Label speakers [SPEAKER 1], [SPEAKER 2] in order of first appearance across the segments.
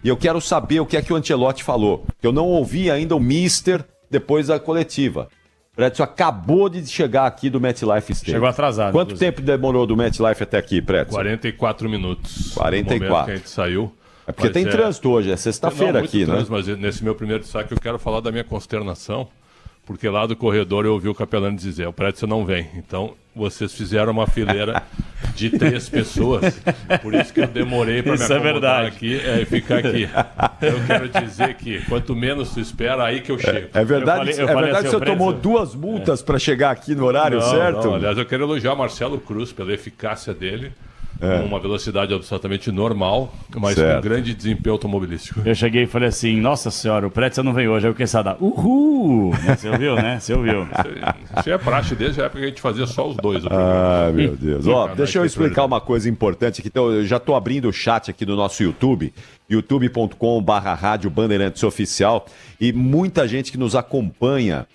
[SPEAKER 1] E eu quero saber o que é que o Ancelotti falou. Eu não ouvi ainda o Mister depois da coletiva. Prédio acabou de chegar aqui do MetLife Stadium.
[SPEAKER 2] Chegou atrasado.
[SPEAKER 1] Quanto tempo demorou do MetLife até aqui, Prédio?
[SPEAKER 2] 44 minutos.
[SPEAKER 1] 44.
[SPEAKER 2] No momento que a gente saiu.
[SPEAKER 1] É porque tem trânsito hoje, é sexta-feira aqui, né?
[SPEAKER 2] Mas nesse meu primeiro destaque eu quero falar da minha consternação, porque lá do corredor eu ouvi o capelão dizer, o Prédio não vem. Então, vocês fizeram uma fileira de 3 pessoas, por isso que eu demorei para me acomodar aqui e ficar aqui. Eu quero dizer que quanto menos tu espera, aí que eu chego.
[SPEAKER 1] É verdade, que o senhor tomou 2 multas para chegar aqui no horário certo?
[SPEAKER 2] Não, aliás, eu quero elogiar o Marcelo Cruz pela eficácia dele. Uma velocidade absolutamente normal, mas com grande desempenho automobilístico.
[SPEAKER 3] Eu cheguei e falei assim, nossa senhora, o Prédio não veio hoje. Aí o Quesada, uhul! Você ouviu, né? Você ouviu.
[SPEAKER 2] Isso é praxe desde a época que a gente fazia só os dois.
[SPEAKER 1] Ah, meu Deus. Ó, deixa eu explicar uma coisa importante aqui. Então, eu já estou abrindo o chat aqui do nosso YouTube, youtube.com/Rádio Bandeirantes Oficial, e muita gente que nos acompanha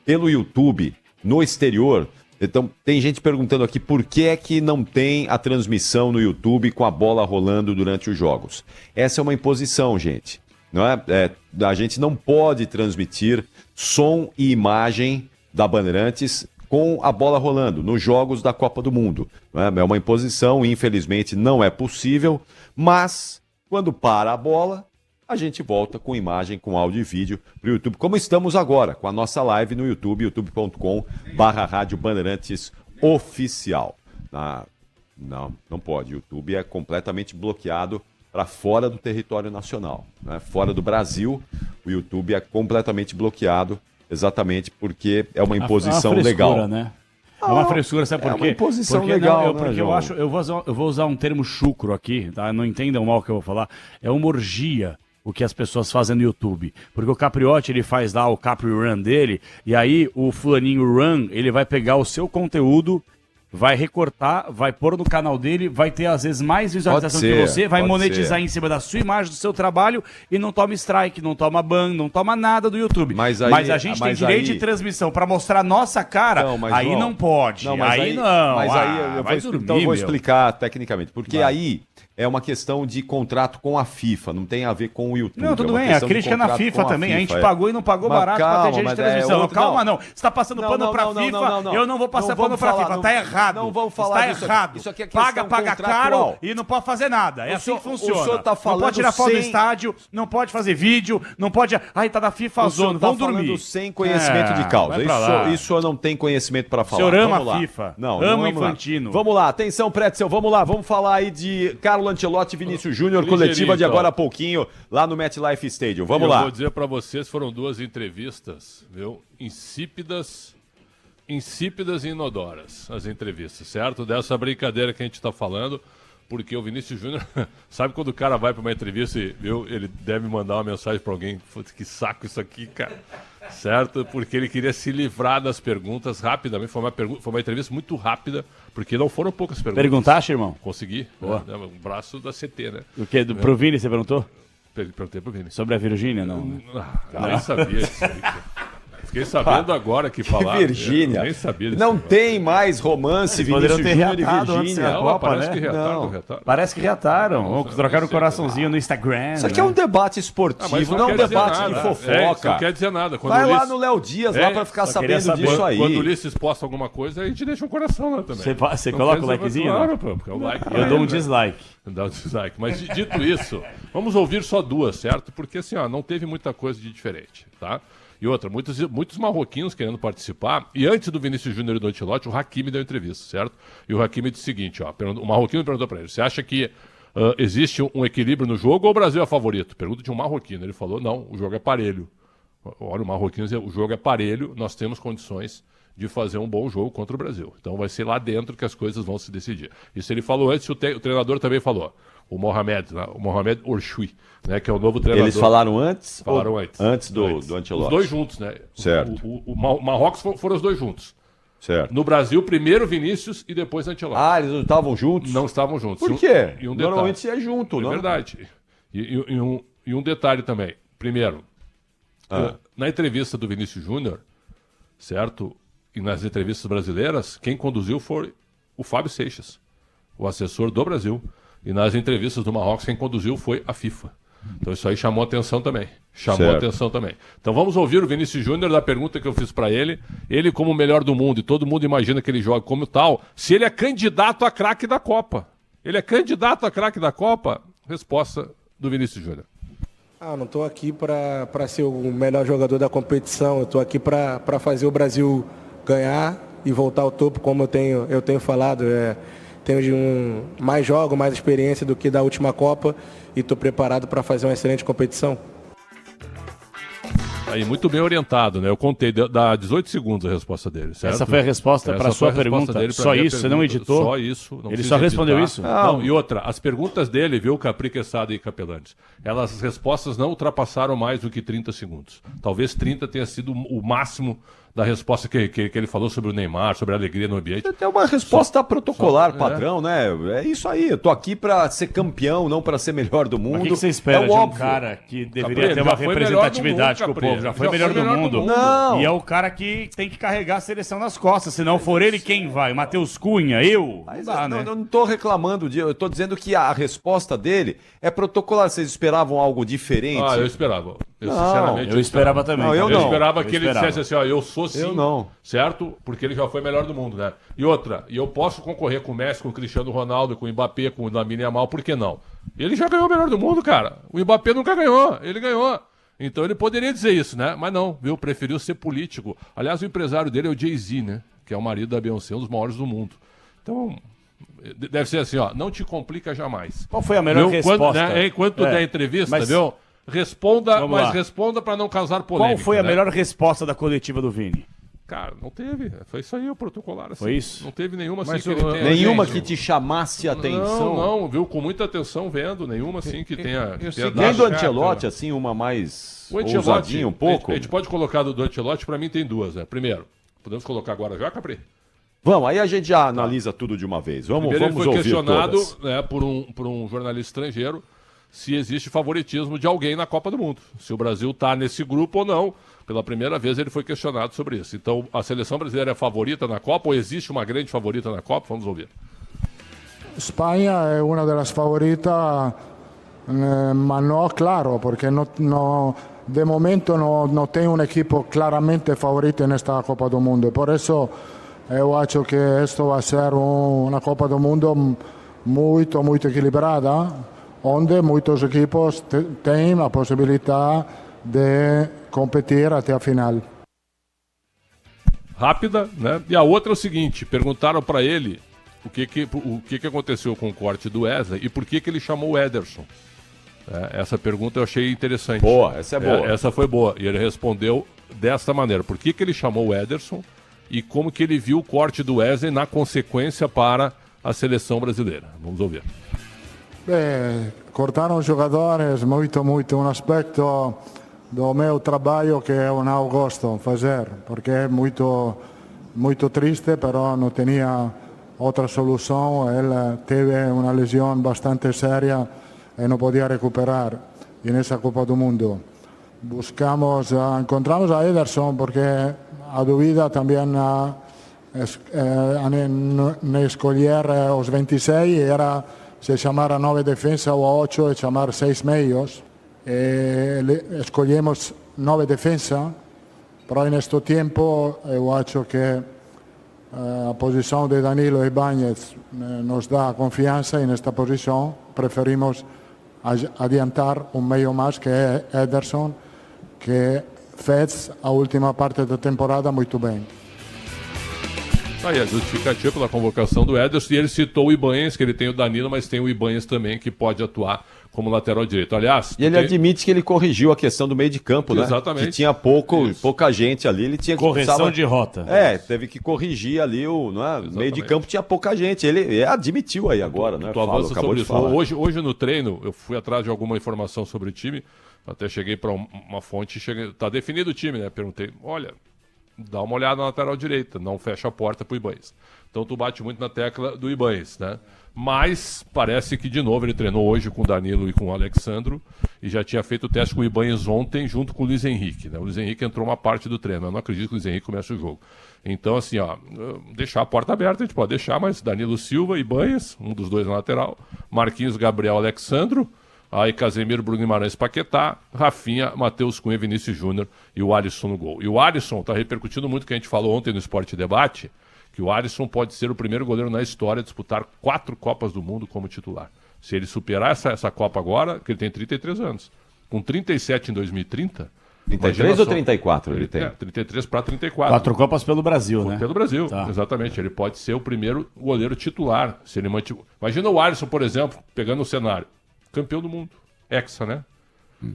[SPEAKER 1] pelo YouTube no exterior. Então, tem gente perguntando aqui por que é que não tem a transmissão no YouTube com a bola rolando durante os jogos. Essa é uma imposição, gente. Não é? A gente não pode transmitir som e imagem da Bandeirantes com a bola rolando nos jogos da Copa do Mundo. Não é? É uma imposição, infelizmente não é possível, mas quando para a bola, a gente volta com imagem, com áudio e vídeo para o YouTube, como estamos agora, com a nossa live no YouTube, youtube.com/Rádio Bandeirantes Oficial. Não pode. O YouTube é completamente bloqueado para fora do território nacional. Né? Fora do Brasil, o YouTube é completamente bloqueado, exatamente porque é uma imposição legal.
[SPEAKER 3] Né? É uma frescura, sabe por quê?
[SPEAKER 1] É uma imposição legal,
[SPEAKER 3] porque eu vou usar um termo chucro aqui, tá? Não entendam mal o que eu vou falar. É uma orgia o que as pessoas fazem no YouTube. Porque o Capriotti, ele faz lá o Capri Run dele, e aí o fulaninho Run, ele vai pegar o seu conteúdo, vai recortar, vai pôr no canal dele, vai ter às vezes mais visualização que você, vai monetizar em cima da sua imagem, do seu trabalho, e não toma strike, não toma ban, não toma nada do YouTube. Mas a gente tem direito de transmissão para mostrar a nossa cara, aí não pode.
[SPEAKER 1] Eu vou explicar tecnicamente, porque aí é uma questão de contrato com a FIFA, não tem a ver com o YouTube.
[SPEAKER 3] Não, tudo bem, a crítica é na FIFA também. A gente pagou e não pagou barato para ter direito de transmissão. Calma, não. Você está passando pano para a FIFA, eu não vou passar pano para a FIFA. Está errado.
[SPEAKER 1] Não vamos falar disso.
[SPEAKER 3] Está errado.
[SPEAKER 1] Isso aqui é
[SPEAKER 3] paga caro e não pode fazer nada. É assim que funciona.
[SPEAKER 1] O senhor tá falando
[SPEAKER 3] não pode tirar foto do estádio, não pode fazer vídeo, não pode... Ai, tá da FIFA zona, vamos dormir.
[SPEAKER 1] Sem conhecimento de causa. Isso eu não tenho conhecimento para falar.
[SPEAKER 3] O senhor ama a FIFA. Ama o Infantino.
[SPEAKER 1] Vamos lá, atenção, Pretzel, vamos lá. Vamos falar aí de Carlo Ancelotti e Vinícius Júnior, coletiva de agora a pouquinho, lá no MetLife Stadium. Vamos lá.
[SPEAKER 2] Eu vou dizer para vocês, foram 2 entrevistas, viu? Insípidas e inodoras, as entrevistas, certo? Dessa brincadeira que a gente está falando, porque o Vinícius Júnior, sabe quando o cara vai para uma entrevista e ele deve mandar uma mensagem para alguém, que saco isso aqui, cara, certo? Porque ele queria se livrar das perguntas rapidamente, foi uma entrevista muito rápida, porque não foram poucas perguntas.
[SPEAKER 3] Perguntaste, irmão?
[SPEAKER 2] Consegui, né? Um braço da CT, né?
[SPEAKER 3] O quê? Pro Vini você perguntou?
[SPEAKER 2] Perguntei pro Vini.
[SPEAKER 3] Sobre a Virgínia, não? Né?
[SPEAKER 2] Nem sabia disso aí, Fiquei sabendo agora que falaram.
[SPEAKER 1] Virgínia.
[SPEAKER 2] Nem sabia disso.
[SPEAKER 1] Não tem mais romance Vinícius Júnior e Virgínia.
[SPEAKER 3] Parece que reataram. Trocaram um coraçãozinho no Instagram.
[SPEAKER 1] Isso aqui é um debate esportivo, não é um debate de fofoca.
[SPEAKER 2] Não quer dizer nada.
[SPEAKER 1] Vai lá no Léo Dias lá pra ficar sabendo disso aí.
[SPEAKER 2] Quando o Ulisses posta alguma coisa, a gente deixa um coração lá também.
[SPEAKER 3] Você coloca o likezinho?
[SPEAKER 2] Claro, porque é o like.
[SPEAKER 3] Eu dou um dislike.
[SPEAKER 2] Dá um dislike. Mas dito isso, vamos ouvir só 2, certo? Porque assim, não teve muita coisa de diferente, tá? E outra, muitos marroquinos querendo participar. E antes do Vinícius Júnior e do Ancelotti, o Hakimi deu entrevista, certo? E o Hakimi disse o seguinte, o marroquino perguntou para ele, você acha que existe um equilíbrio no jogo ou o Brasil é favorito? Pergunta de um marroquino. Ele falou, não, o jogo é parelho. Olha, o marroquino dizia, o jogo é parelho, nós temos condições de fazer um bom jogo contra o Brasil. Então vai ser lá dentro que as coisas vão se decidir. Isso ele falou antes, o treinador também falou. O Mohamed Orshui, né, que é o novo treinador.
[SPEAKER 1] Eles falaram antes?
[SPEAKER 2] Falaram antes.
[SPEAKER 1] Antes do Ancelotti.
[SPEAKER 2] Os 2 juntos, né?
[SPEAKER 1] Certo.
[SPEAKER 2] O Marrocos foram os 2 juntos.
[SPEAKER 1] Certo.
[SPEAKER 2] No Brasil, primeiro Vinícius e depois Ancelotti.
[SPEAKER 1] Eles não estavam juntos?
[SPEAKER 2] Não estavam juntos.
[SPEAKER 1] Por quê?
[SPEAKER 2] Normalmente
[SPEAKER 1] é junto, não?
[SPEAKER 2] É verdade. E um detalhe também. Primeiro, na entrevista do Vinícius Júnior, certo? E nas entrevistas brasileiras, quem conduziu foi o Fábio Seixas, o assessor do Brasil. E nas entrevistas do Marrocos, quem conduziu foi a FIFA. Então isso aí chamou atenção também. Então vamos ouvir o Vinícius Júnior da pergunta que eu fiz para ele. Ele como o melhor do mundo, e todo mundo imagina que ele joga como tal, se ele é candidato a craque da Copa. Ele é candidato a craque da Copa? Resposta do Vinícius Júnior.
[SPEAKER 4] Eu não estou aqui para ser o melhor jogador da competição. Eu estou aqui para fazer o Brasil ganhar e voltar ao topo, como eu tenho falado. Tenho mais jogo, mais experiência do que da última Copa e estou preparado para fazer uma excelente competição.
[SPEAKER 2] Aí, muito bem orientado, né? Eu contei, dá 18 segundos a resposta dele, certo?
[SPEAKER 3] Essa foi a resposta para a sua pergunta?
[SPEAKER 2] Dele,
[SPEAKER 3] só isso? Você não editou?
[SPEAKER 2] Só isso.
[SPEAKER 3] Ele só respondeu isso?
[SPEAKER 2] Não, e outra, as perguntas dele, viu, Capri, Quesada e Capelanes, as respostas não ultrapassaram mais do que 30 segundos. Talvez 30 tenha sido o máximo da resposta que ele falou sobre o Neymar, sobre a alegria no ambiente.
[SPEAKER 1] É uma resposta protocolar, padrão, né? É isso aí. Eu tô aqui pra ser campeão, não pra ser melhor do mundo.
[SPEAKER 3] Mas o que você espera de um cara que deveria ter uma representatividade com o povo? Já foi melhor do mundo.
[SPEAKER 1] Não.
[SPEAKER 3] E é o cara que tem que carregar a seleção nas costas. Se não for ele, quem vai? Matheus Cunha? Eu?
[SPEAKER 1] Mas
[SPEAKER 3] Não dá, né?
[SPEAKER 1] Eu não tô reclamando eu tô dizendo que a resposta dele é protocolar. Vocês esperavam algo diferente?
[SPEAKER 2] Eu esperava.
[SPEAKER 3] Eu esperava também.
[SPEAKER 1] Não,
[SPEAKER 2] Eu esperava que ele dissesse assim, eu sou sim,
[SPEAKER 1] eu não.
[SPEAKER 2] certo? Porque ele já foi melhor do mundo, né? E outra, eu posso concorrer com o Messi, com o Cristiano Ronaldo, com o Mbappé, com o Lamine Yamal, por que não? Ele já ganhou o melhor do mundo, cara. O Mbappé nunca ganhou, ele ganhou. Então ele poderia dizer isso, né? Mas não, viu? Preferiu ser político. Aliás, o empresário dele é o Jay-Z, né? Que é o marido da Beyoncé, um dos maiores do mundo. Então, deve ser assim, não te complica jamais.
[SPEAKER 3] Qual foi a melhor resposta?
[SPEAKER 2] Enquanto tu der entrevista, viu? Responda, mas responda para não causar polêmica.
[SPEAKER 3] Qual foi a melhor resposta da coletiva do Vini?
[SPEAKER 2] Cara, não teve. Foi isso aí, o protocolar. Assim.
[SPEAKER 3] Foi isso?
[SPEAKER 2] Não teve nenhuma assim
[SPEAKER 1] Mas
[SPEAKER 2] que ele tenha...
[SPEAKER 1] Nenhuma que te chamasse a atenção?
[SPEAKER 2] Não, viu? Com muita atenção vendo. Nenhuma assim que tenha...
[SPEAKER 1] Nem do Ancelotti, assim, uma mais ousadinha um pouco?
[SPEAKER 2] A gente pode colocar do Ancelotti, para mim tem duas, né? Primeiro, podemos colocar agora já, Capri?
[SPEAKER 1] Vamos, aí a gente já analisa tudo de uma vez. Vamos
[SPEAKER 2] Primeiro,
[SPEAKER 1] ouvir
[SPEAKER 2] ele foi questionado,
[SPEAKER 1] todas.
[SPEAKER 2] né, por um jornalista estrangeiro se existe favoritismo de alguém na Copa do Mundo. Se o Brasil está nesse grupo ou não. Pela primeira vez ele foi questionado sobre isso. Então, a seleção brasileira é favorita na Copa ou existe uma grande favorita na Copa? Vamos ouvir.
[SPEAKER 5] España es una de las favoritas, ma no claro, porque de momento no tengo un equipo claramente favorito en esta Copa del Mundo. Por eso yo creo que esto va a ser una Copa del Mundo muy equilibrada, onde muitos equipos têm a possibilidade de competir até a final.
[SPEAKER 2] Rápida, né? E a outra é o seguinte, perguntaram para ele o que aconteceu com o corte do Wesley e por que ele chamou o Ederson. Essa pergunta eu achei interessante.
[SPEAKER 1] Boa, essa é boa.
[SPEAKER 2] Essa foi boa. E ele respondeu desta maneira. Por que ele chamou o Ederson e como que ele viu o corte do Wesley na consequência para a seleção brasileira. Vamos ouvir.
[SPEAKER 5] Cortaram os jogadores muito um aspecto do meu trabalho que eu não gosto de fazer, porque é muito triste, mas não tinha outra solução. Ele teve uma lesão bastante séria e não podia recuperar nessa Copa do Mundo. Encontramos a Ederson porque a dúvida também ne escolher os 26 era se chamar a 9 defesa ou a 8 e chamar 6 meios. Escolhemos 9 defesa, mas neste tempo eu acho que a posição de Danilo e Ibáñez nos dá confiança e nesta posição preferimos adiantar um meio mais que é Ederson, que fez a última parte da temporada muito bem.
[SPEAKER 2] Aí a justificativa pela convocação do Ederson, e ele citou o Ibáñez, que ele tem o Danilo, mas tem o Ibáñez também, que pode atuar como lateral direito. Aliás...
[SPEAKER 1] E ele admite que ele corrigiu a questão do meio de campo, né?
[SPEAKER 2] Exatamente.
[SPEAKER 1] Que tinha pouca gente ali, ele tinha que...
[SPEAKER 3] Correção de rota.
[SPEAKER 1] Teve que corrigir ali o meio de campo, tinha pouca gente. Ele admitiu aí agora, né?
[SPEAKER 2] Tu avança sobre isso. Hoje no treino, eu fui atrás de alguma informação sobre o time, até cheguei para uma fonte, tá definido o time, né? Perguntei, olha... Dá uma olhada na lateral direita, não fecha a porta pro Ibáñez. Então tu bate muito na tecla do Ibáñez, né? Mas parece que de novo ele treinou hoje com o Danilo e com o Alexandro e já tinha feito o teste com o Ibanez ontem, junto com o Luiz Henrique. Né? O Luiz Henrique entrou uma parte do treino. Eu não acredito que o Luiz Henrique comece o jogo. Então, assim, ó, deixar a porta aberta, a gente pode deixar, mas Danilo Silva, Ibanez, um dos dois na lateral, Marquinhos, Gabriel, Alexandro, aí Casemiro, Bruno Guimarães, Paquetá, Rafinha, Matheus Cunha, Vinícius Júnior e o Alisson no gol. E o Alisson está repercutindo muito o que a gente falou ontem no Esporte Debate, que o Alisson pode ser o primeiro goleiro na história a disputar 4 Copas do Mundo como titular. Se ele superar essa Copa agora, que ele tem 33 anos, com 37 em 2030...
[SPEAKER 1] 33 ou 34 ele tem?
[SPEAKER 2] 33 para 34.
[SPEAKER 3] 4 Copas pelo Brasil, né?
[SPEAKER 2] Pelo Brasil,
[SPEAKER 3] Tá.
[SPEAKER 2] exatamente. Ele pode ser o primeiro goleiro titular. Se ele Imagina o Alisson, por exemplo, pegando o cenário. Campeão do mundo. Hexa, né?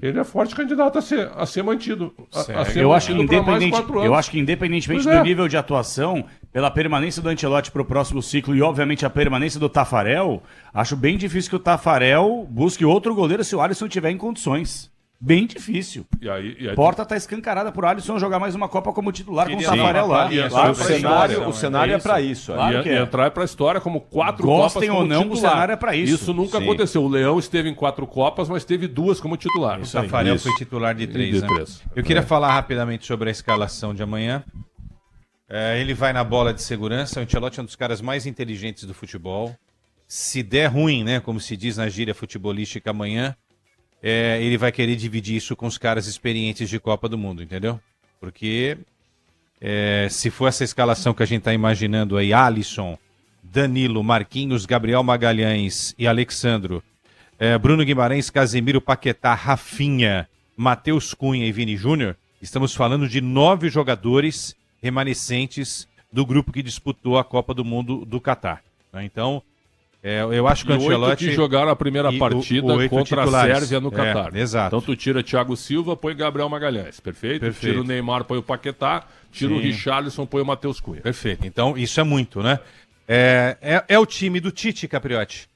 [SPEAKER 2] Ele é forte candidato a ser mantido. A ser
[SPEAKER 3] Eu acho, que
[SPEAKER 2] mantido por mais 4
[SPEAKER 3] independente,
[SPEAKER 2] anos.
[SPEAKER 3] eu acho que independentemente
[SPEAKER 2] Pois é.
[SPEAKER 3] do nível de atuação, pela permanência do Ancelotti para o próximo ciclo e, obviamente, a permanência do Tafarel, acho bem difícil que o Tafarel busque outro goleiro se o Alisson estiver em condições. Bem difícil.
[SPEAKER 2] E aí,
[SPEAKER 3] Porta tá escancarada por Alisson jogar mais uma Copa como titular com o
[SPEAKER 2] Sim,
[SPEAKER 3] Tafarel lá.
[SPEAKER 2] e
[SPEAKER 1] Claro,
[SPEAKER 2] Claro,
[SPEAKER 1] o cenário é para isso.
[SPEAKER 3] Claro
[SPEAKER 2] e
[SPEAKER 3] que é.
[SPEAKER 2] entrar para a história como 4
[SPEAKER 3] Gostem
[SPEAKER 2] Copas como
[SPEAKER 3] ou não,
[SPEAKER 2] titular.
[SPEAKER 3] o cenário é pra isso.
[SPEAKER 2] Isso nunca
[SPEAKER 1] Sim.
[SPEAKER 2] aconteceu. O Leão esteve em 4 Copas, mas teve 2 como titular.
[SPEAKER 3] Isso aí.
[SPEAKER 6] Tafarel
[SPEAKER 1] Isso.
[SPEAKER 6] foi titular de 3,
[SPEAKER 2] De
[SPEAKER 6] né?
[SPEAKER 2] 3.
[SPEAKER 6] Eu queria falar rapidamente sobre a escalação de amanhã. Ele vai na bola de segurança. O Ancelotti é um dos caras mais inteligentes do futebol. Se der ruim, né, como se diz na gíria futebolística amanhã, ele vai querer dividir isso com os caras experientes de Copa do Mundo, entendeu? Porque se for essa escalação que a gente está imaginando aí, Alisson, Danilo, Marquinhos, Gabriel Magalhães e Alexandro, Bruno Guimarães, Casemiro, Paquetá, Rafinha, Matheus Cunha e Vini Júnior, estamos falando de 9 jogadores remanescentes do grupo que disputou a Copa do Mundo do Catar. Né? Então, eu acho que o
[SPEAKER 2] E 8
[SPEAKER 6] Ancelotti...
[SPEAKER 2] que jogaram a primeira partida
[SPEAKER 6] 8
[SPEAKER 2] contra
[SPEAKER 6] titulares.
[SPEAKER 2] a Sérvia no Catar.
[SPEAKER 6] Exato.
[SPEAKER 2] Então tu tira Thiago Silva, põe Gabriel Magalhães. Perfeito?
[SPEAKER 6] Perfeito.
[SPEAKER 2] Tira o Neymar, põe o Paquetá. Tira o Richarlison, põe o Matheus Cunha.
[SPEAKER 6] Perfeito. Então, isso é muito, né? É o time do Tite, Capriotti.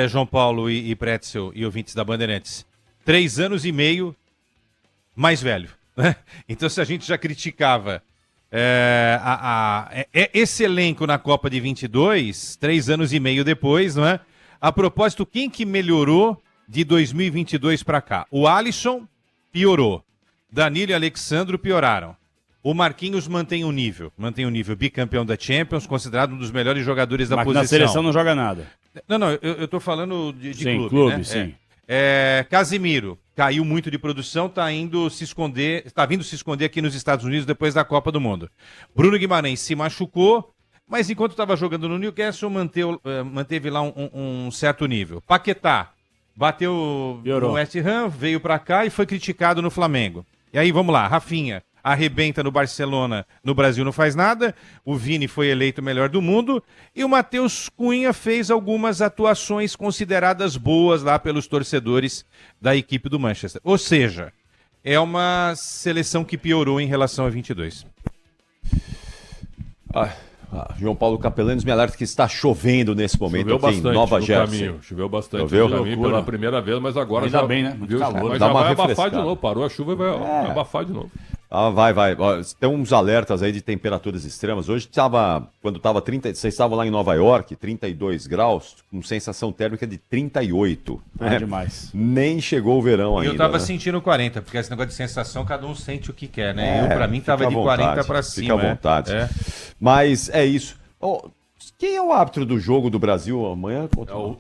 [SPEAKER 6] João Paulo e Pretzel e ouvintes da Bandeirantes. 3 anos e meio mais velho. Né? Então, se a gente já criticava esse elenco na Copa de 22, 3 anos e meio depois, não é? A propósito, quem que melhorou de 2022 para cá? O Alisson piorou. Danilo e Alexandro pioraram. O Marquinhos mantém o nível, bicampeão da Champions, considerado um dos melhores jogadores da
[SPEAKER 3] Mas
[SPEAKER 6] posição.
[SPEAKER 3] na seleção não joga nada.
[SPEAKER 6] Não, eu tô falando de
[SPEAKER 3] Sim,
[SPEAKER 6] clube, né?
[SPEAKER 3] sim.
[SPEAKER 6] Casimiro caiu muito de produção, tá vindo se esconder aqui nos Estados Unidos depois da Copa do Mundo. Bruno Guimarães se machucou, mas enquanto estava jogando no Newcastle, manteve lá um certo nível. Paquetá bateu
[SPEAKER 3] Piorou.
[SPEAKER 6] no West Ham, veio para cá e foi criticado no Flamengo. E aí, vamos lá, Rafinha arrebenta no Barcelona, no Brasil não faz nada, o Vini foi eleito o melhor do mundo, e o Matheus Cunha fez algumas atuações consideradas boas lá pelos torcedores da equipe do Manchester. Ou seja, é uma seleção que piorou em relação a 22.
[SPEAKER 1] João Paulo Capelanes me alerta que está chovendo nesse momento
[SPEAKER 2] Choveu
[SPEAKER 1] aqui em
[SPEAKER 2] bastante
[SPEAKER 1] Nova
[SPEAKER 2] no
[SPEAKER 1] Jersey.
[SPEAKER 2] caminho. Choveu bastante
[SPEAKER 1] Choveu?
[SPEAKER 2] no caminho pela primeira vez, mas agora
[SPEAKER 3] Ainda
[SPEAKER 2] já...
[SPEAKER 3] bem, né? Muito
[SPEAKER 2] viu?
[SPEAKER 3] calor.
[SPEAKER 2] Mas
[SPEAKER 1] Dá
[SPEAKER 2] já
[SPEAKER 1] uma
[SPEAKER 2] vai abafar
[SPEAKER 1] refrescada.
[SPEAKER 2] de novo. Parou a chuva e vai abafar de novo.
[SPEAKER 1] Vai. Ó, tem uns alertas aí de temperaturas extremas. Hoje quando estava 30, vocês estavam lá em Nova York, 32 graus, com sensação térmica de 38.
[SPEAKER 3] Demais.
[SPEAKER 1] Nem chegou o verão ainda.
[SPEAKER 6] Eu tava
[SPEAKER 1] né?
[SPEAKER 6] sentindo 40, porque esse negócio de sensação, cada um sente o que quer, né? Pra mim tava
[SPEAKER 1] fica
[SPEAKER 6] de
[SPEAKER 1] à vontade,
[SPEAKER 6] 40 pra cima.
[SPEAKER 1] Fica à vontade.
[SPEAKER 6] É.
[SPEAKER 1] Mas é isso. Quem é o árbitro do jogo do Brasil amanhã?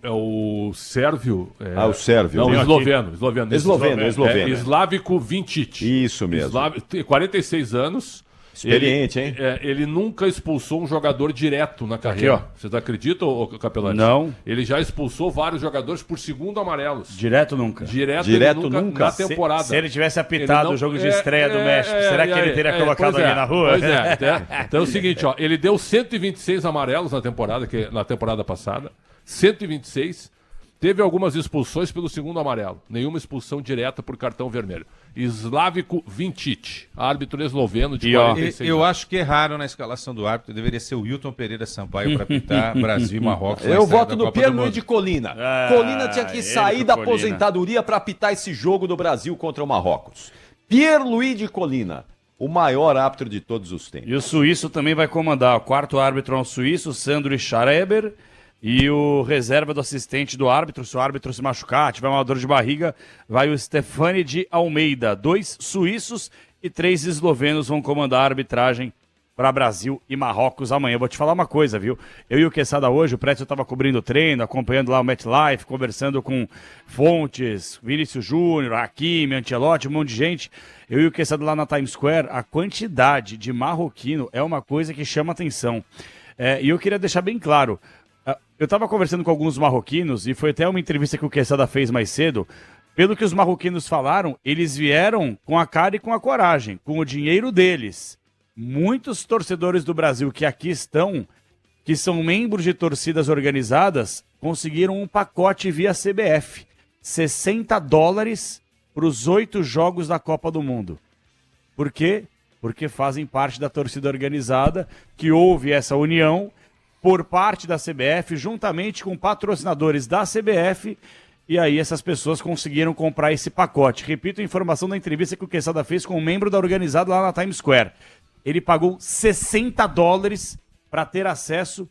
[SPEAKER 2] É o Sérvio.
[SPEAKER 1] O Sérvio.
[SPEAKER 2] Não, o
[SPEAKER 1] Né?
[SPEAKER 2] esloveno.
[SPEAKER 1] Esloveno.
[SPEAKER 2] Slavko Vincic.
[SPEAKER 1] Isso mesmo.
[SPEAKER 2] 46 anos.
[SPEAKER 1] Experiente, hein?
[SPEAKER 2] Ele nunca expulsou um jogador direto na carreira.
[SPEAKER 3] Aqui, ó.
[SPEAKER 2] Vocês acreditam, ô Capelani?
[SPEAKER 3] Não.
[SPEAKER 2] Ele já expulsou vários jogadores por segundo amarelos.
[SPEAKER 3] Direto nunca.
[SPEAKER 1] Direto
[SPEAKER 2] ele
[SPEAKER 1] nunca?
[SPEAKER 2] Na temporada.
[SPEAKER 3] Se ele tivesse apitado
[SPEAKER 2] Ele não-
[SPEAKER 3] o jogo de estreia do México, será que ele teria colocado
[SPEAKER 2] pois
[SPEAKER 3] ali na rua?
[SPEAKER 2] Pois é. Então é o seguinte, ó, ele deu 126 amarelos na temporada passada. 126. Teve algumas expulsões pelo segundo amarelo. Nenhuma expulsão direta por cartão vermelho. Slavko Vincic, árbitro esloveno de 46
[SPEAKER 6] Eu
[SPEAKER 2] anos.
[SPEAKER 6] acho que erraram na escalação do árbitro. Deveria ser o Wilton Pereira Sampaio para apitar Brasil e Marrocos. na
[SPEAKER 1] Eu
[SPEAKER 6] estreia
[SPEAKER 1] voto
[SPEAKER 6] da
[SPEAKER 1] no
[SPEAKER 6] Copa do
[SPEAKER 1] Pierluigi
[SPEAKER 6] Mundo.
[SPEAKER 1] Colina.
[SPEAKER 3] Ah,
[SPEAKER 1] Colina tinha que
[SPEAKER 3] ele
[SPEAKER 1] sair
[SPEAKER 3] com
[SPEAKER 1] da
[SPEAKER 3] Colina.
[SPEAKER 1] aposentadoria para apitar esse jogo do Brasil contra o Marrocos. Pierluigi Colina, o maior árbitro de todos os tempos.
[SPEAKER 3] E o suíço também vai comandar. O quarto árbitro é um suíço, Sandro Schreiber. E o reserva do assistente do árbitro, se o árbitro se machucar, tiver uma dor de barriga, vai o Stefani de Almeida. 2 suíços e 3 eslovenos vão comandar a arbitragem para Brasil e Marrocos amanhã. Eu vou te falar uma coisa, viu? Eu e o Quesada hoje, o Prédio estava cobrindo o treino, acompanhando lá o MetLife, conversando com Fontes, Vinícius Júnior, Hakimi, Ancelotti, um monte de gente. Eu e o Quesada lá na Times Square, a quantidade de marroquino é uma coisa que chama atenção. E eu queria deixar bem claro, eu estava conversando com alguns marroquinos e foi até uma entrevista que o Quesada fez mais cedo. Pelo que os marroquinos falaram, eles vieram com a cara e com a coragem, com o dinheiro deles. Muitos torcedores do Brasil que aqui estão, que são membros de torcidas organizadas, conseguiram um pacote via CBF. $60 para os 8 jogos da Copa do Mundo. Por quê? Porque fazem parte da torcida organizada, que houve essa união por parte da CBF, juntamente com patrocinadores da CBF, e aí essas pessoas conseguiram comprar esse pacote. Repito a informação da entrevista que o Quesada fez com um membro da organizada lá na Times Square. Ele pagou $60 para ter acesso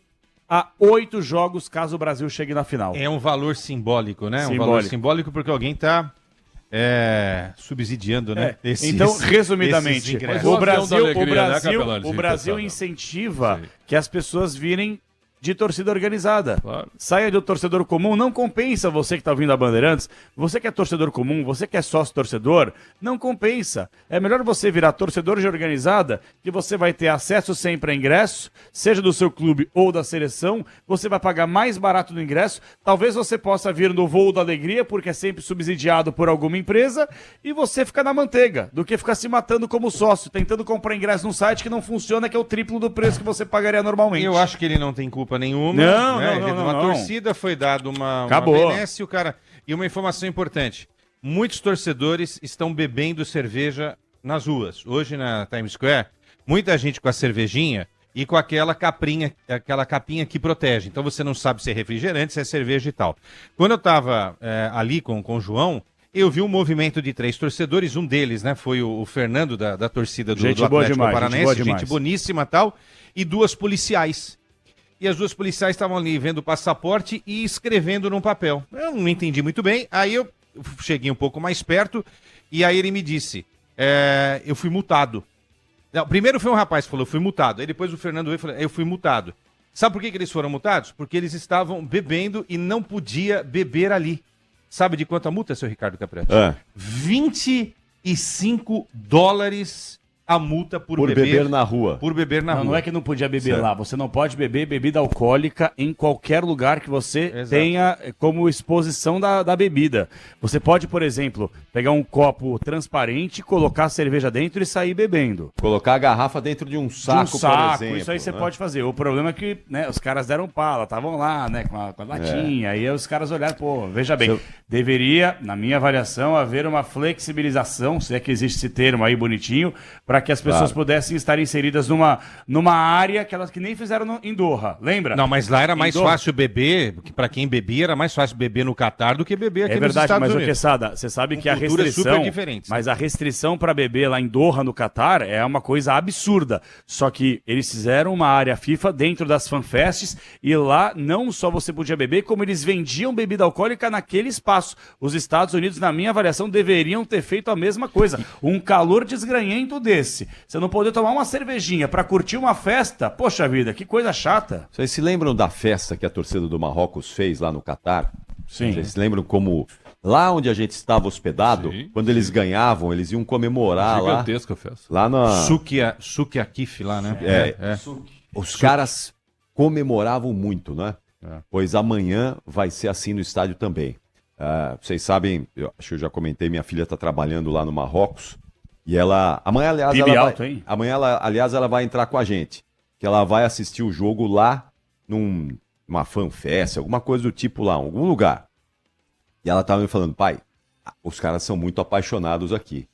[SPEAKER 3] a 8 jogos caso o Brasil chegue na final.
[SPEAKER 6] É um valor simbólico, né?
[SPEAKER 3] Simbólico.
[SPEAKER 6] Um valor simbólico porque alguém está subsidiando, né?
[SPEAKER 3] Então, resumidamente,
[SPEAKER 2] Mas
[SPEAKER 3] o
[SPEAKER 2] o avião da alegria, né, Capelani?
[SPEAKER 3] o Brasil incentiva que as pessoas virem de torcida organizada.
[SPEAKER 2] Claro.
[SPEAKER 3] Saia do torcedor comum, não compensa você que está ouvindo a Bandeirantes, você que é torcedor comum, você que é sócio-torcedor, não compensa. É melhor você virar torcedor de organizada, que você vai ter acesso sempre a ingresso, seja do seu clube ou da seleção, você vai pagar mais barato no ingresso, talvez você possa vir no voo da alegria, porque é sempre subsidiado por alguma empresa, e você fica na manteiga, do que ficar se matando como sócio, tentando comprar ingresso num site que não funciona, que é o triplo do preço que você pagaria normalmente.
[SPEAKER 6] Eu acho que ele não tem culpa nenhuma.
[SPEAKER 3] Não,
[SPEAKER 6] né?
[SPEAKER 3] não,
[SPEAKER 6] Uma
[SPEAKER 3] não.
[SPEAKER 6] torcida foi dado uma
[SPEAKER 3] Acabou.
[SPEAKER 6] benesse, o cara. E uma informação importante: muitos torcedores estão bebendo cerveja nas ruas. Hoje na Times Square, muita gente com a cervejinha e com aquela capinha que protege. Então você não sabe se é refrigerante, se é cerveja e tal. Quando eu estava ali com o João, eu vi um movimento de 3 torcedores, um deles, né, foi o Fernando da torcida do Atlético Paranaense, gente boníssima e tal, e 2 policiais. E as 2 policiais estavam ali vendo o passaporte e escrevendo num papel. Eu não entendi muito bem, aí eu cheguei um pouco mais perto e aí ele me disse, eu fui multado. Não, primeiro foi um rapaz que falou, eu fui multado. Aí depois o Fernando veio e falou, eu fui multado. Sabe por que eles foram multados? Porque eles estavam bebendo e não podia beber ali. Sabe de quanto a multa, seu Ricardo Caprati? $25 a multa por
[SPEAKER 1] beber na rua.
[SPEAKER 6] Por beber na rua.
[SPEAKER 3] Não é que não podia beber lá. Você não pode beber bebida alcoólica em qualquer lugar que você tenha como exposição da bebida. Você pode, por exemplo, pegar um copo transparente, colocar a cerveja dentro e sair bebendo.
[SPEAKER 1] Colocar a garrafa dentro de um saco, por exemplo.
[SPEAKER 3] Isso aí você pode fazer. O problema é que, né, os caras deram pala, estavam lá, né, com a latinha. Aí os caras olharam, pô, veja bem, deveria, na minha avaliação, haver uma flexibilização, se é que existe esse termo aí bonitinho, para que as pessoas pudessem estar inseridas numa área que nem fizeram em Doha, lembra?
[SPEAKER 6] Não, mas lá era mais fácil beber, porque para quem bebia era mais fácil beber no Catar do que beber aqui nos Estados Unidos.
[SPEAKER 3] Mas o Quesada, você sabe que a restrição,
[SPEAKER 6] super diferente,
[SPEAKER 3] mas a restrição para beber lá em Doha, no Catar, é uma coisa absurda. Só que eles fizeram uma área FIFA dentro das fanfests e lá não só você podia beber, como eles vendiam bebida alcoólica naquele espaço. Os Estados Unidos, na minha avaliação, deveriam ter feito a mesma coisa. Um calor desgranhento desse. Você não poder tomar uma cervejinha para curtir uma festa, poxa vida, que coisa chata.
[SPEAKER 1] Vocês se lembram da festa que a torcida do Marrocos fez lá no Catar?
[SPEAKER 3] Sim.
[SPEAKER 1] Vocês se lembram como lá onde a gente estava hospedado, quando eles ganhavam, eles iam comemorar lá.
[SPEAKER 2] Gigantesca festa.
[SPEAKER 1] Lá na...
[SPEAKER 6] Suki Akif lá, né?
[SPEAKER 1] Os caras comemoravam muito, né? Pois amanhã vai ser assim no estádio também. Vocês sabem, eu acho que eu já comentei, minha filha está trabalhando lá no Marrocos. E ela. Amanhã, aliás, ela vai entrar com a gente. Que ela vai assistir o jogo lá numa fanfest, alguma coisa do tipo lá, em algum lugar. E ela tava me falando, pai, os caras são muito apaixonados aqui.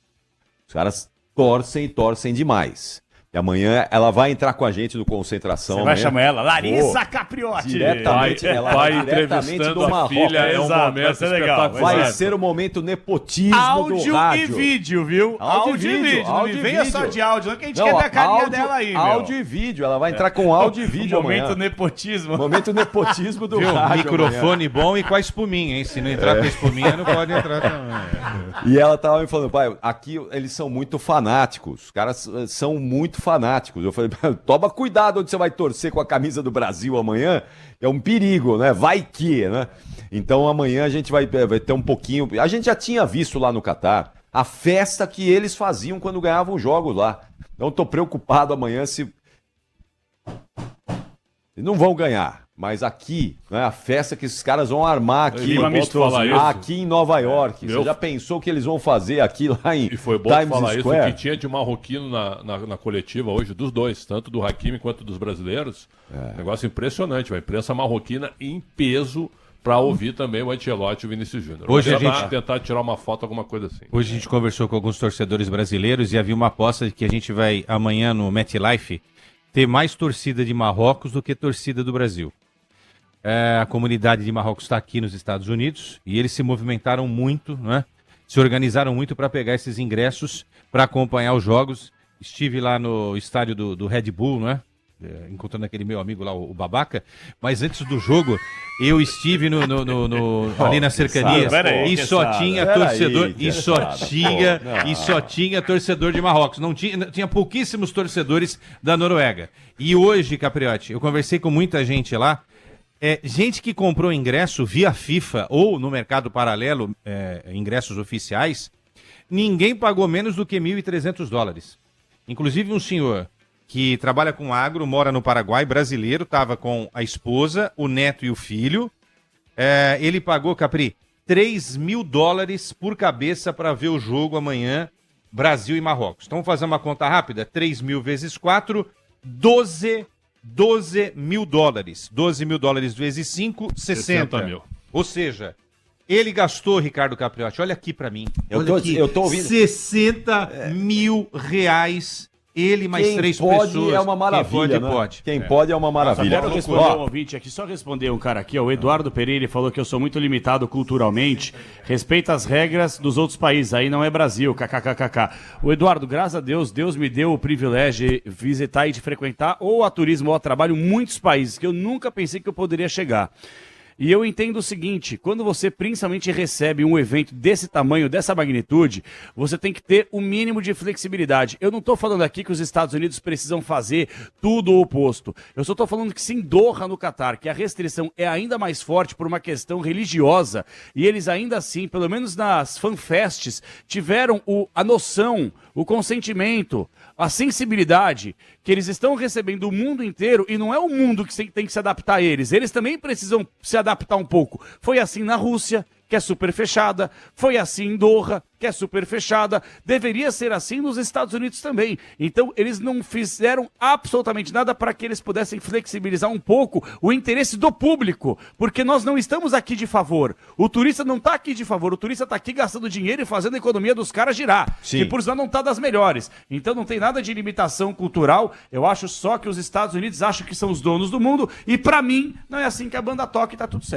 [SPEAKER 1] Os caras torcem demais. E amanhã ela vai entrar com a gente no Concentração.
[SPEAKER 3] Você vai
[SPEAKER 1] amanhã.
[SPEAKER 3] chamar ela Larissa Capriotti.
[SPEAKER 1] Diretamente, ela
[SPEAKER 2] Pai
[SPEAKER 1] vai diretamente
[SPEAKER 2] entrevistando
[SPEAKER 1] do
[SPEAKER 2] a
[SPEAKER 1] Marrocos.
[SPEAKER 2] filha é um
[SPEAKER 3] Exato,
[SPEAKER 2] momento
[SPEAKER 3] vai ser legal,
[SPEAKER 2] espetacular.
[SPEAKER 1] Vai
[SPEAKER 3] Exato.
[SPEAKER 1] ser o momento nepotismo do
[SPEAKER 3] Áudio
[SPEAKER 1] rádio.
[SPEAKER 3] e vídeo, viu?
[SPEAKER 1] Áudio e vídeo,
[SPEAKER 3] Não
[SPEAKER 1] áudio
[SPEAKER 3] me
[SPEAKER 1] e
[SPEAKER 3] venha
[SPEAKER 1] vídeo.
[SPEAKER 3] só de áudio, não, que a gente
[SPEAKER 1] Não,
[SPEAKER 3] quer ver a carinha
[SPEAKER 1] áudio,
[SPEAKER 3] dela aí, meu.
[SPEAKER 1] áudio e vídeo. Ela vai entrar com áudio e vídeo
[SPEAKER 3] Momento
[SPEAKER 1] amanhã.
[SPEAKER 3] nepotismo.
[SPEAKER 1] Momento nepotismo do
[SPEAKER 6] Viu?
[SPEAKER 1] rádio.
[SPEAKER 6] Microfone bom e com a espuminha, hein? Se não entrar com a espuminha, não pode entrar também.
[SPEAKER 1] E ela tava me falando, pai, aqui eles são muito fanáticos. Os caras são muito fanáticos. Eu falei, toma cuidado onde você vai torcer com a camisa do Brasil amanhã. É um perigo, né? Vai que, né? Então amanhã a gente vai ter um pouquinho. A gente já tinha visto lá no Catar a festa que eles faziam quando ganhavam jogos lá. Então tô preocupado amanhã se. Não vão ganhar. Mas aqui, né, a festa que esses caras vão armar aqui,
[SPEAKER 3] Clima amistoso,
[SPEAKER 2] falar isso.
[SPEAKER 1] aqui em Nova York. Você
[SPEAKER 2] Meu-
[SPEAKER 1] já pensou o que eles vão fazer aqui lá em
[SPEAKER 2] E foi bom
[SPEAKER 1] Times
[SPEAKER 2] falar isso,
[SPEAKER 1] Square?
[SPEAKER 2] que tinha de marroquino na coletiva hoje, dos dois, tanto do Hakimi quanto dos brasileiros. Negócio impressionante, a imprensa marroquina em peso para ouvir também o Ancelotti e o Vinícius Júnior.
[SPEAKER 6] Hoje
[SPEAKER 2] Vou
[SPEAKER 6] a gente-
[SPEAKER 2] tentar tirar uma foto, alguma coisa assim.
[SPEAKER 6] Hoje a gente conversou com alguns torcedores brasileiros e havia uma aposta de que a gente vai amanhã no MetLife ter mais torcida de Marrocos do que torcida do Brasil. A comunidade de Marrocos está aqui nos Estados Unidos e eles se movimentaram muito, né? Se organizaram muito para pegar esses ingressos para acompanhar os jogos. Estive lá no estádio do Red Bull, né? Encontrando aquele meu amigo lá, o Babaca. Mas antes do jogo, eu estive ali nas cercanias
[SPEAKER 3] peraí,
[SPEAKER 6] e só
[SPEAKER 3] Quesada.
[SPEAKER 6] tinha
[SPEAKER 1] Peraí,
[SPEAKER 6] torcedor
[SPEAKER 1] Quesada,
[SPEAKER 6] e só tinha torcedor de Marrocos. Não tinha pouquíssimos torcedores da Noruega. E hoje, Capriotti, eu conversei com muita gente lá. Gente que comprou ingresso via FIFA ou no mercado paralelo, ingressos oficiais, ninguém pagou menos do que $1.300. Inclusive um senhor que trabalha com agro, mora no Paraguai, brasileiro, estava com a esposa, o neto e o filho. Ele pagou, Capri, $3.000 por cabeça para ver o jogo amanhã, Brasil e Marrocos. Então vamos fazer uma conta rápida, 3.000 vezes 4, $12 mil. $12 mil vezes 5, 60
[SPEAKER 2] mil.
[SPEAKER 6] Ou seja, ele gastou, Ricardo Capriotti, olha aqui pra mim.
[SPEAKER 1] Eu
[SPEAKER 6] Olha
[SPEAKER 1] tô-
[SPEAKER 6] aqui,
[SPEAKER 1] eu tô ouvindo.
[SPEAKER 6] R$60 mil. Ele mais
[SPEAKER 1] Quem
[SPEAKER 6] 3
[SPEAKER 1] pode
[SPEAKER 6] pessoas.
[SPEAKER 1] é uma maravilha,
[SPEAKER 6] Quem pode,
[SPEAKER 1] né?
[SPEAKER 6] pode.
[SPEAKER 1] Quem pode é uma maravilha.
[SPEAKER 3] Quero responder um ouvinte aqui, só responder um cara aqui, ó, o Eduardo Pereira, ele falou que eu sou muito limitado culturalmente, respeita as regras dos outros países, aí não é Brasil, kkkk. O Eduardo, graças a Deus, Deus me deu o privilégio de visitar e de frequentar ou a turismo ou a trabalho muitos países que eu nunca pensei que eu poderia chegar. E eu entendo o seguinte, quando você principalmente recebe um evento desse tamanho, dessa magnitude, você tem que ter o mínimo de flexibilidade. Eu não estou falando aqui que os Estados Unidos precisam fazer tudo o oposto. Eu só estou falando que se em Doha, no Catar, que a restrição é ainda mais forte por uma questão religiosa, e eles ainda assim, pelo menos nas fanfests, tiveram a noção, o consentimento, a sensibilidade que eles estão recebendo o mundo inteiro e não é o mundo que tem que se adaptar a eles. Eles também precisam se adaptar um pouco. Foi assim na Rússia, que é super fechada. Foi assim em Doha, que é super fechada. Deveria ser assim nos Estados Unidos também. Então, eles não fizeram absolutamente nada para que eles pudessem flexibilizar um pouco o interesse do público. Porque nós não estamos aqui de favor. O turista não está aqui de favor. O turista está aqui gastando dinheiro e fazendo a economia dos caras girar.
[SPEAKER 1] Sim.
[SPEAKER 3] Que por sinal não está das melhores. Então, não tem nada de limitação cultural. Eu acho só que os Estados Unidos acham que são os donos do mundo. E para mim, não é assim que a banda toca e tá tudo certo.